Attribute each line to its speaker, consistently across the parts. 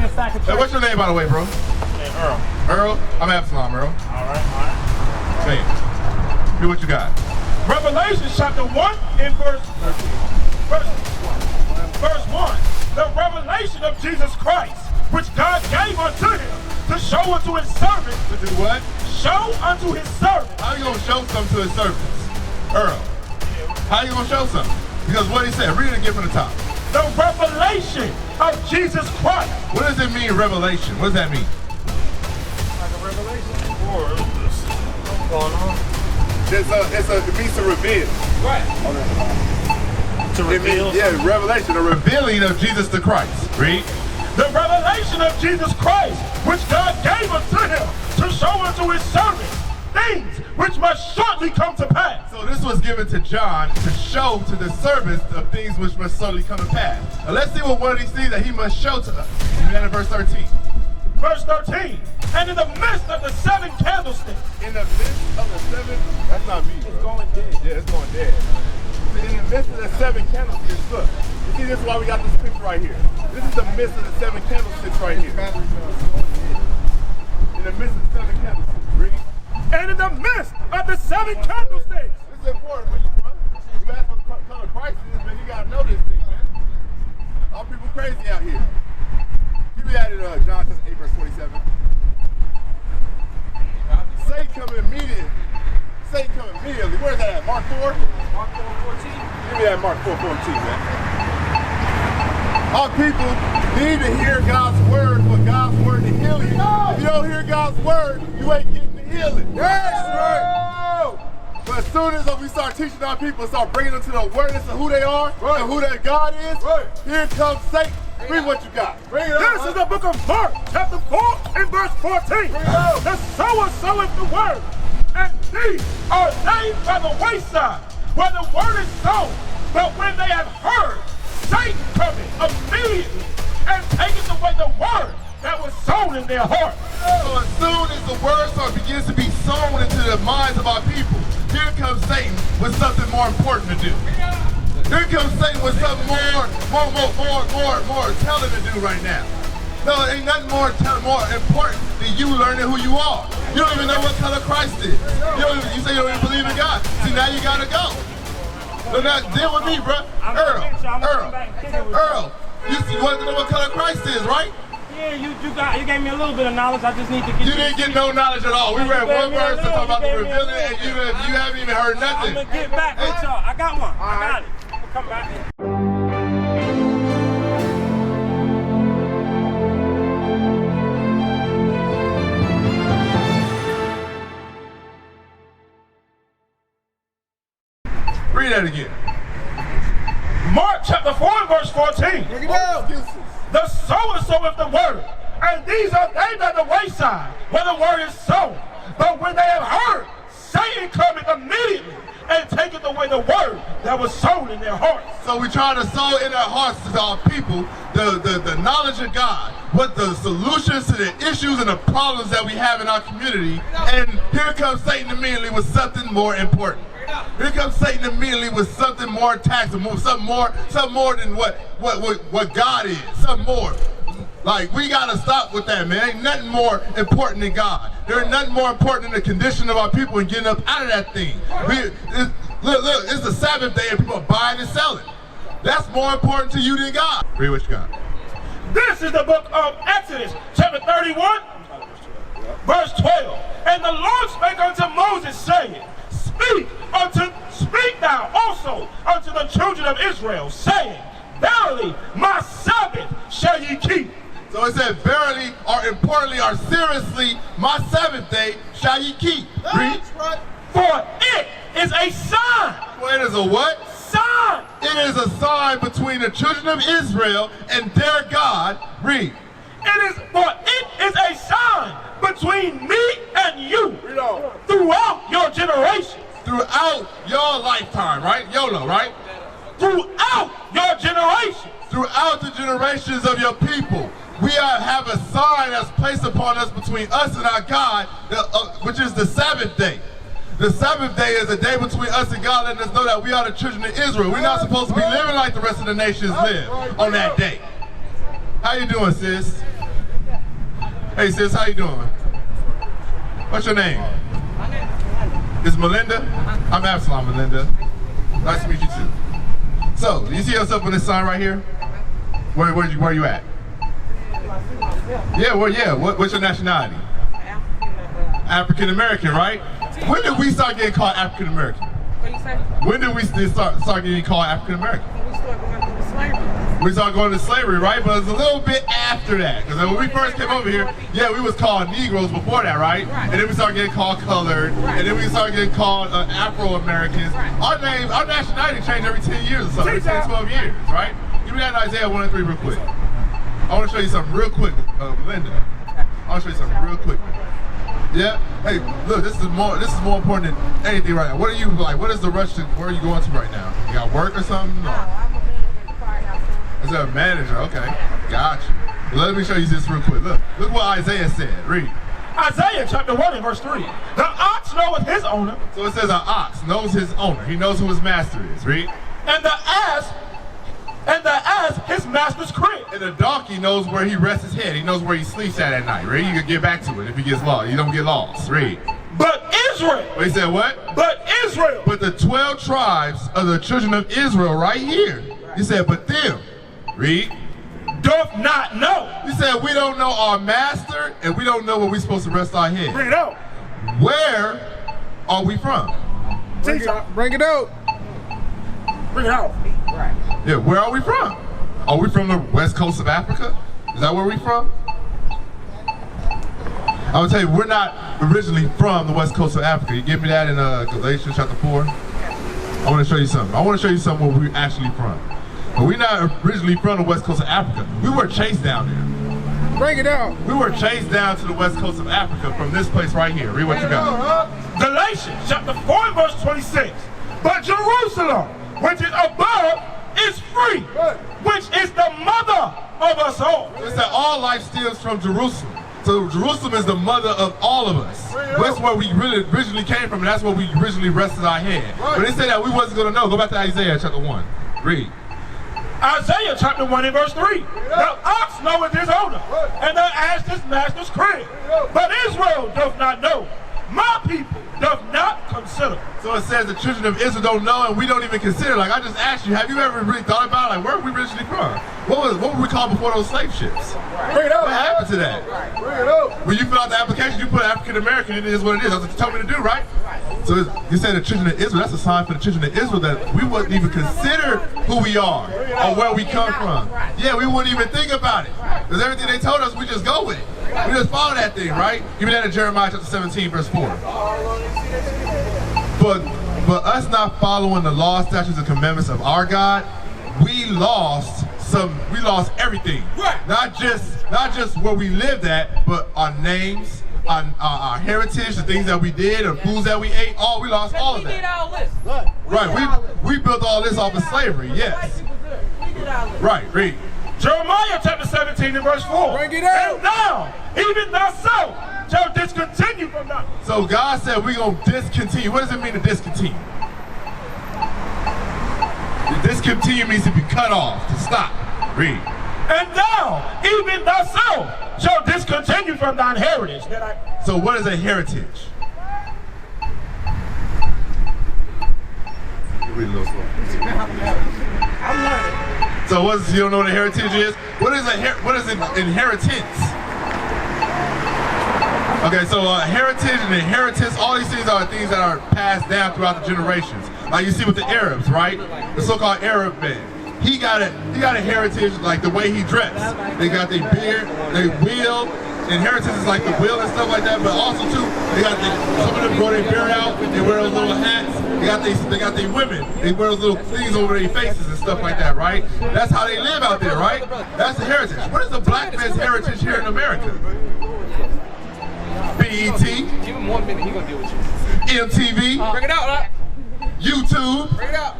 Speaker 1: me a sack of
Speaker 2: Hey, what's your name, by the way, bro?
Speaker 1: Hey, Earl.
Speaker 2: Earl? I'm Absalom, Earl.
Speaker 1: All right.
Speaker 2: Say it. Hear what you got.
Speaker 3: Revelation chapter 1 and verse 1. The revelation of Jesus Christ, which God gave unto him to show unto his servants.
Speaker 2: To do what?
Speaker 3: Show unto his servants.
Speaker 2: How you going to show something to his servants? Earl. How you going to show something? Because what he said, read it again from the top.
Speaker 3: The revelation of Jesus Christ.
Speaker 2: What does it mean, revelation? What does that mean?
Speaker 1: Like a revelation? Or what's going on?
Speaker 2: It means to reveal.
Speaker 1: Right. To reveal?
Speaker 2: Revelation, a revealing of Jesus the Christ. Read.
Speaker 3: The revelation of Jesus Christ, which God gave unto him to show unto his servants things which must shortly come to pass.
Speaker 2: So this was given to John to show to the servants of things which must shortly come to pass. Now let's see what one of these things that he must show to us. Amen. Verse 13.
Speaker 3: Verse 13. And in the midst of the 7 candlesticks.
Speaker 2: In the midst of the 7, that's not me, bro.
Speaker 1: It's going dead.
Speaker 2: Yeah, it's going dead. In the midst of the 7 candlesticks, look. You see, this is why we got this picture right here. This is the midst of the 7 candlesticks right here. In the midst of the 7 candlesticks. Read.
Speaker 3: And in the midst of the 7 candlesticks.
Speaker 2: This is important for you, bro. You ask what color Christ is, man. You gotta know this thing, man. All people crazy out here. Give me that in John 8, verse 47. Satan coming immediately. Satan coming immediately. Where's that at? Mark 4?
Speaker 1: Mark 4:14.
Speaker 2: Give me that Mark 4:14, man. All people need to hear God's word for God's word to heal you. If you don't hear God's word, you ain't getting the healing. Yes, right. But as soon as we start teaching our people, start bringing them to the awareness of who they are and who their God is, here comes Satan. Read what you got.
Speaker 3: This is the book of Mark, chapter 4 and verse 14. The sower soweth the word, and these are laid by the wayside, where the word is sown. But when they have heard, Satan cometh immediately and taketh away the word that was sown in their heart.
Speaker 2: So as soon as the word begins to be sown into the minds of our people, here comes Satan with something more important to do. Here comes Satan with something more telling to do right now. No, it ain't nothing more important than you learning who you are. You don't even know what color Christ is. You say you don't even believe in God. See, now you gotta go. So now deal with me, bro. Earl, you want to know what color Christ is, right?
Speaker 1: Yeah, you gave me a little bit of knowledge. I just need to get.
Speaker 2: You didn't get no knowledge at all. We read one verse to talk about the revealing, and you haven't even heard nothing.
Speaker 1: I'm gonna get back with y'all. I got one. I got it. I'm gonna come back.
Speaker 2: Read that again.
Speaker 3: Mark chapter 4 and verse 14.
Speaker 2: Break it down.
Speaker 3: The sower soweth the word, and these are they by the wayside, where the word is sown. But when they have heard, Satan cometh immediately and taketh away the word that was sown in their hearts.
Speaker 2: So we try to sow in our hearts to our people the knowledge of God, what the solutions to the issues and the problems that we have in our community. And here comes Satan immediately with something more important. Here comes Satan immediately with something more taxable, something more than what God is, something more. Like, we gotta stop with that, man. Ain't nothing more important than God. There ain't nothing more important than the condition of our people and getting up out of that thing. Look, it's the Sabbath day and people are buying and selling. That's more important to you than God. Read what you got.
Speaker 3: This is the book of Exodus, chapter 31, verse 12. And the Lord spake unto Moses, saying, Speak thou also unto the children of Israel, saying, Verily, my Sabbath shall ye keep.
Speaker 2: So it said, verily, or importantly, or seriously, my Sabbath day shall ye keep. Read.
Speaker 3: Right. For it is a sign.
Speaker 2: For it is a what?
Speaker 3: Sign.
Speaker 2: It is a sign between the children of Israel and their God. Read.
Speaker 3: For it is a sign between me and you throughout your generations.
Speaker 2: Throughout your lifetime, right? YOLO, right?
Speaker 3: Throughout your generations.
Speaker 2: Throughout the generations of your people. We have a sign that's placed upon us between us and our God, which is the Sabbath day. The Sabbath day is a day between us and God, letting us know that we are the children of Israel. We're not supposed to be living like the rest of the nations live on that day. How you doing, sis? Hey sis, how you doing? What's your name? It's Melinda? I'm Absalom, Melinda. Nice to meet you too. So, you see yourself on this sign right here? Where you at? Yeah, what's your nationality? African American, right? When did we start getting called African American? When did we start getting called African American? We started going to slavery, right? But it was a little bit after that. Because when we first came over here, yeah, we was called Negroes before that, right? And then we started getting called colored. And then we started getting called Afro-Americans. Our nationality changed every 10 years or so, every 10, 12 years, right? Give me that Isaiah 1 and 3 real quick. I want to show you something real quick, Linda. I want to show you something real quick. Yeah? Hey, look, this is more important than anything right now. What are you like? What is the rush to, where are you going to right now? You got work or something? No. Is that a manager? Okay. Gotcha. Well, let me show you this real quick. Look what Isaiah said. Read.
Speaker 3: Isaiah chapter 1 and verse 3. The ox knoweth his owner.
Speaker 2: So it says an ox knows his owner. He knows who his master is. Read.
Speaker 3: And the ass his master's crib.
Speaker 2: And the donkey knows where he rests his head. He knows where he sleeps at night. Read. You can get back to it if he gets lost. You don't get lost. Read.
Speaker 3: But Israel.
Speaker 2: He said what?
Speaker 3: But Israel.
Speaker 2: But the 12 tribes of the children of Israel right here. He said, but them. Read.
Speaker 3: Doth not know.
Speaker 2: He said we don't know our master and we don't know where we're supposed to rest our head.
Speaker 3: Bring it out.
Speaker 2: Where are we from?
Speaker 3: Bring it out.
Speaker 4: Bring it out.
Speaker 3: Bring it out.
Speaker 4: Right.
Speaker 2: Yeah, where are we from? Are we from the west coast of Africa? Is that where we from? I will tell you, we're not originally from the west coast of Africa. You give me that in Galatians chapter 4? I want to show you something. I want to show you something where we're actually from. But we're not originally from the west coast of Africa. We were chased down there.
Speaker 4: Bring it out.
Speaker 2: We were chased down to the west coast of Africa from this place right here. Read what you got.
Speaker 3: Galatians chapter 4 and verse 26. But Jerusalem, which is above, is free, which is the mother of us all.
Speaker 2: It's that all life stems from Jerusalem. So Jerusalem is the mother of all of us. That's where we really originally came from, and that's where we originally rested our head. But they said that we wasn't going to know. Go back to Isaiah chapter 1. Read.
Speaker 3: Isaiah chapter 1 and verse 3. The ox knoweth his owner, and the ass his master's crib. But Israel doth not know. My people doth not consider.
Speaker 2: So it says the children of Israel don't know, and we don't even consider. Like I just asked you, have you ever really thought about like where are we originally from? What were we called before those slave ships?
Speaker 3: Bring it up.
Speaker 2: What happened to that?
Speaker 3: Bring it up.
Speaker 2: When you fill out the application, you put African American. It is what it is. That's what you told me to do, right? So you said the children of Israel. That's a sign for the children of Israel that we wouldn't even consider who we are or where we come from. Yeah, we wouldn't even think about it because everything they told us, we just go with it. We just follow that thing, right? Give me that in Jeremiah chapter 17, verse 4. But us not following the law, statutes, and commandments of our God, we lost everything.
Speaker 3: Right.
Speaker 2: Not just where we lived at, but our names, our heritage, the things that we did, the foods that we ate. We lost all of that.
Speaker 5: We did all this.
Speaker 2: Right. We built all this off of slavery. Yes.
Speaker 5: We did all this.
Speaker 2: Right. Read.
Speaker 3: Jeremiah chapter 17 and verse 4.
Speaker 4: Bring it out.
Speaker 3: And now, even thyself shall discontinue from now.
Speaker 2: So God said we're going to discontinue. What does it mean to discontinue? To discontinue means to be cut off, to stop. Read.
Speaker 3: And thou, even thyself, shall discontinue from thine heritage.
Speaker 2: So what is a heritage? Read a little slow.
Speaker 5: I'm learning.
Speaker 2: So you don't know what a heritage is? What is an inheritance? Okay, so heritage and inheritance, all these things are things that are passed down throughout the generations. Like you see with the Arabs, right? The so-called Arab man. He got a heritage like the way he dressed. They got their beard, they wheel. Inheritance is like the wheel and stuff like that, but also too, some of them grow their beard out, they wear those little hats. They got their women. They wear those little things over their faces and stuff like that, right? That's how they live out there, right? That's the heritage. What is the black man's heritage here in America? BET.
Speaker 5: Give him 1 minute, he gonna deal with you.
Speaker 2: MTV.
Speaker 5: Bring it out, right?
Speaker 2: YouTube.
Speaker 5: Bring it out.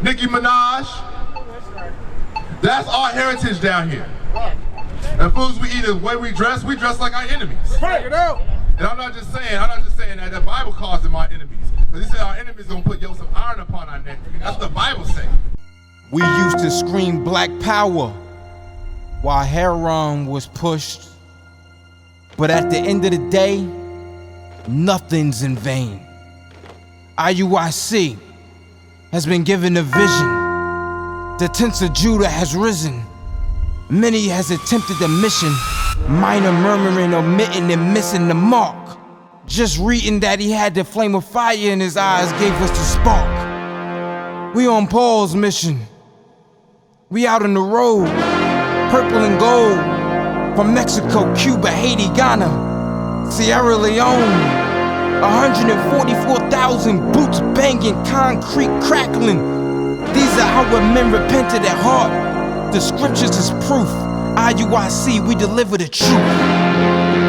Speaker 2: Nicki Minaj. That's our heritage down here. And foods we eat, the way we dress like our enemies.
Speaker 4: Bring it out.
Speaker 2: And I'm not just saying that the Bible calls them our enemies. Because he said our enemies gonna put yokes of iron upon our neck. That's what the Bible say.
Speaker 6: We used to scream black power while Heron was pushed
Speaker 4: But at the end of the day, nothing's in vain. IUIC has been given a vision. The tents of Judah has risen. Many has attempted the mission, minor murmuring, omitting, and missing the mark. Just reading that he had the flame of fire in his eyes gave us the spark. We on Paul's mission. We out on the road, purple and gold, from Mexico, Cuba, Haiti, Ghana, Sierra Leone. 144,000 boots banging, concrete crackling. These are our men repented at heart. The scriptures is proof. IUIC, we deliver the truth.